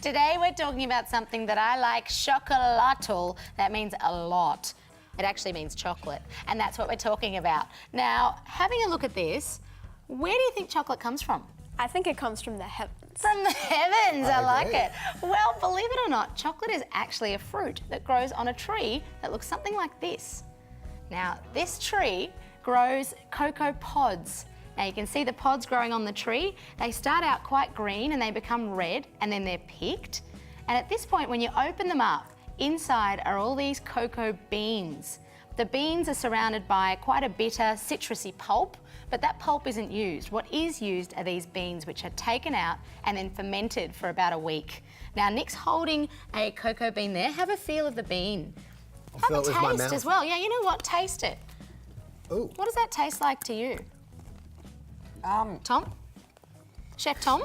Today we're talking about something that I like, chocolatul. That means a lot. It actually means chocolate, and that's what we're talking about. Now, having a look at this, where do you think chocolate comes from? I think it comes from the heavens. From the heavens, I like agree. it. Well, believe it or not, chocolate is actually a fruit that grows on a tree that looks something like this. Now, this tree grows cocoa pods. Now you can see the pods growing on the tree. They start out quite green and they become red and then they're picked. And at this point, when you open them up, inside are all these cocoa beans. The beans are surrounded by quite a bitter, citrusy pulp, but that pulp isn't used. What is used are these beans, which are taken out and then fermented for about a week. Now, Nick's holding a cocoa bean there. Have a feel of the bean. I'll feel Have it a with my taste mouth. as well. Yeah, you know what? Taste it. Ooh. What does that taste like to you? Tom? Chef Tom?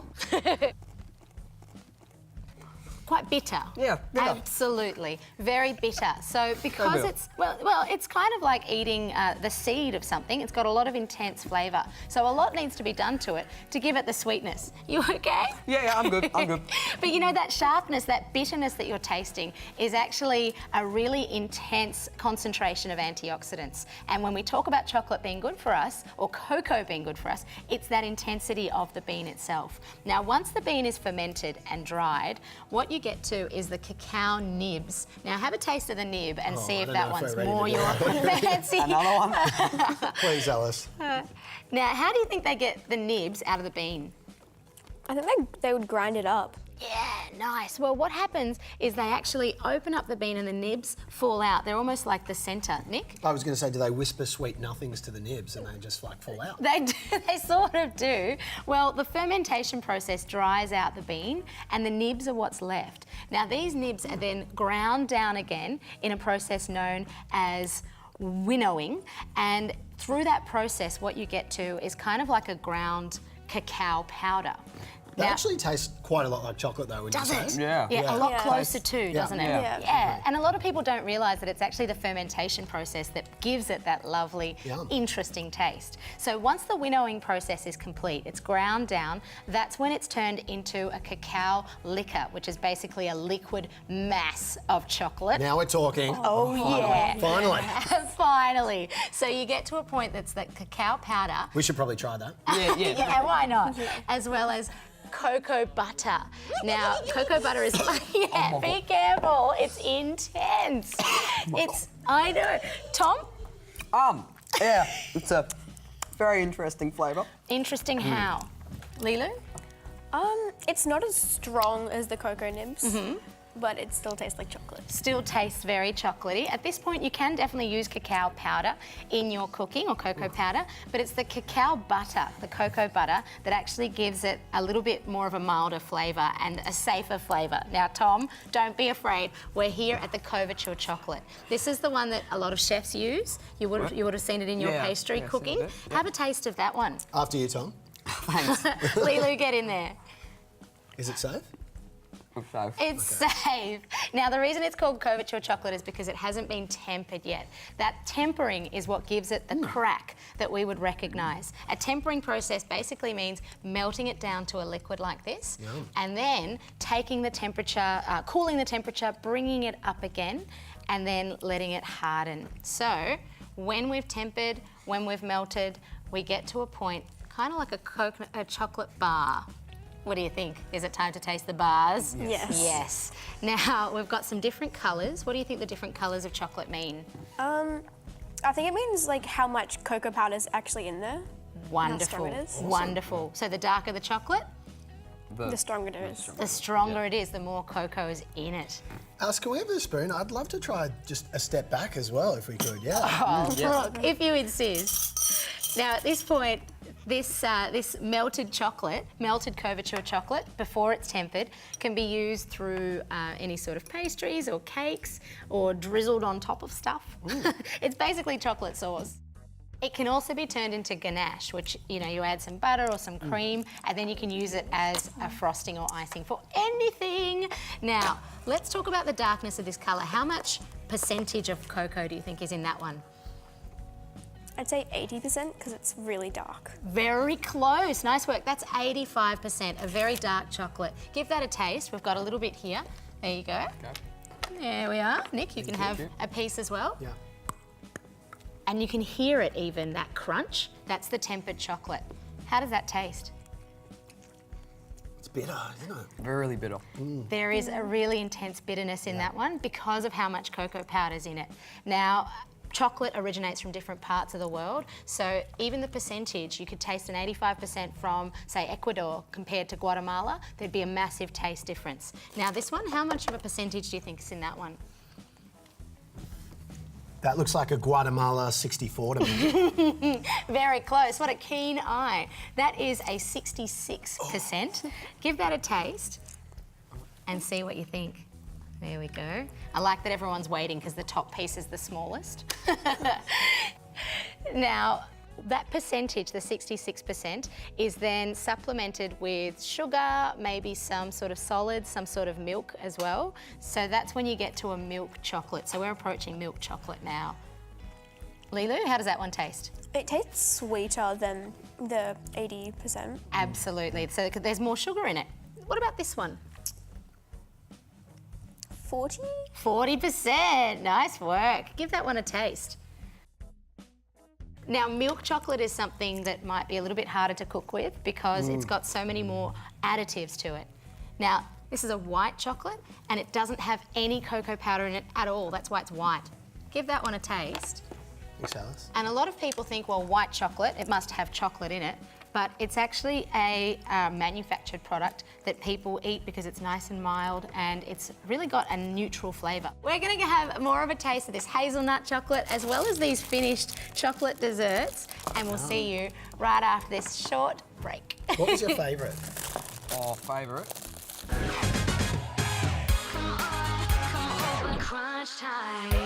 Quite bitter. Yeah, bitter. Absolutely. Very bitter. So because bitter. it's, well, it's kind of like eating the seed of something. It's got a lot of intense flavour. So a lot needs to be done to it to give it the sweetness. You okay? Yeah, I'm good. I'm good. But you know, that sharpness, that bitterness that you're tasting is actually a really intense concentration of antioxidants. And when we talk about chocolate being good for us, or cocoa being good for us, it's that intensity of the bean itself. Now, once the bean is fermented and dried, what you get to is the cacao nibs. Now, have a taste of the nib and see I if don't that know if one's we're ready more to your go. fancy. Another one. Please, Alice. Now, how do you think they get the nibs out of the bean? I think they would grind it up. Yeah, nice. Well, what happens is they actually open up the bean and the nibs fall out. They're almost like the centre. Nick? I was going to say, do they whisper sweet nothings to the nibs and they just like fall out? They do, they sort of do. Well, the fermentation process dries out the bean and the nibs are what's left. Now, these nibs are then ground down again in a process known as winnowing. And through that process, what you get to is kind of like a ground cacao powder. They Now- actually taste quite a lot like chocolate, though, when Does you it? say. Yeah. Yeah, a lot Yeah. closer too, doesn't it? Yeah. Yeah. And a lot of people don't realise that it's actually the fermentation process that gives it that lovely, Yum. interesting taste. So once the winnowing process is complete, it's ground down, that's when it's turned into a cacao liquor, which is basically a liquid mass of chocolate. Now we're talking. Oh, yeah. Finally. Finally. So you get to a point that's that cacao powder. We should probably try that. Yeah, yeah. Yeah, why not? As well as cocoa butter. Now, cocoa butter is, yeah, be careful, it's intense. It's, I know. Tom? Yeah, it's a very interesting flavour. Interesting how? Lilu? It's not as strong as the cocoa nibs, but it still tastes like chocolate. Still tastes very chocolatey. At this point, you can definitely use cacao powder in your cooking, or cocoa powder, but it's the cacao butter, the cocoa butter, that actually gives it a little bit more of a milder flavour and a safer flavour. Now, Tom, don't be afraid. We're here at the Couverture chocolate. This is the one that a lot of chefs use. You would have seen it in your Yeah, pastry yeah, I've seen cooking. it a bit, yeah. Have a taste of that one. After you, Tom. Thanks. Lilu, get in there. Is it safe? So, It's safe. Now, the reason it's called Couverture chocolate is because it hasn't been tempered yet. That tempering is what gives it the crack that we would recognise. A tempering process basically means melting it down to a liquid like this, and then taking the temperature, cooling the temperature, bringing it up again, and then letting it harden. So, when we've tempered, when we've melted, we get to a point, kind of like a chocolate bar. What do you think? Is it time to taste the bars? Yes. Yes. Now, we've got some different colours. What do you think the different colours of chocolate mean? I think it means like how much cocoa powder is actually in there. Wonderful. strong it is. Wonderful. So the darker the chocolate, The stronger it is. the stronger it is, the more cocoa is in it. Alice, can we have a spoon? I'd love to try just a step back as well, if we could, yeah. Look, if you insist. Now, at this point, this melted chocolate, melted Couverture chocolate, before it's tempered, can be used through any sort of pastries or cakes or drizzled on top of stuff. It's basically chocolate sauce. It can also be turned into ganache, which, you know, you add some butter or some cream, and then you can use it as a frosting or icing for anything. Now, let's talk about the darkness of this colour. How much percentage of cocoa do you think is in that one? I'd say 80% because it's really dark. Very close. Nice work. That's 85%, a very dark chocolate. Give that a taste. We've got a little bit here. There you go. Okay. There we are. Nick, you can have you. a piece as well. Yeah. And you can hear it even, that crunch. That's the tempered chocolate. How does that taste? It's bitter, isn't it? Really bitter. There is a really intense bitterness in that one because of how much cocoa powder's in it. Now, chocolate originates from different parts of the world, so even the percentage, you could taste an 85% from, say, Ecuador compared to Guatemala, there'd be a massive taste difference. Now, this one, how much of a percentage do you think is in that one? That looks like a Guatemala 64 to me. Very close. What a keen eye. That is a 66%. Give that a taste and see what you think. There we go. I like that everyone's waiting because the top piece is the smallest. Now, that percentage, the 66%, is then supplemented with sugar, maybe some sort of solid, some sort of milk as well. So that's when you get to a milk chocolate. So we're approaching milk chocolate now. Lilu, how does that one taste? It tastes sweeter than the 80%. Absolutely. So there's more sugar in it. What about this one? 40? 40%. Nice work. Give that one a taste. Now, milk chocolate is something that might be a little bit harder to cook with because it's got so many more additives to it. Now, this is a white chocolate and it doesn't have any cocoa powder in it at all. That's why it's white. Give that one a taste. Thanks, Alice. And a lot of people think, well, white chocolate, it must have chocolate in it, but it's actually a manufactured product that people eat because it's nice and mild and it's really got a neutral flavour. We're going to have more of a taste of this hazelnut chocolate as well as these finished chocolate desserts, and we'll see you right after this short break. What was your favourite? Oh, favourite? Crunch time.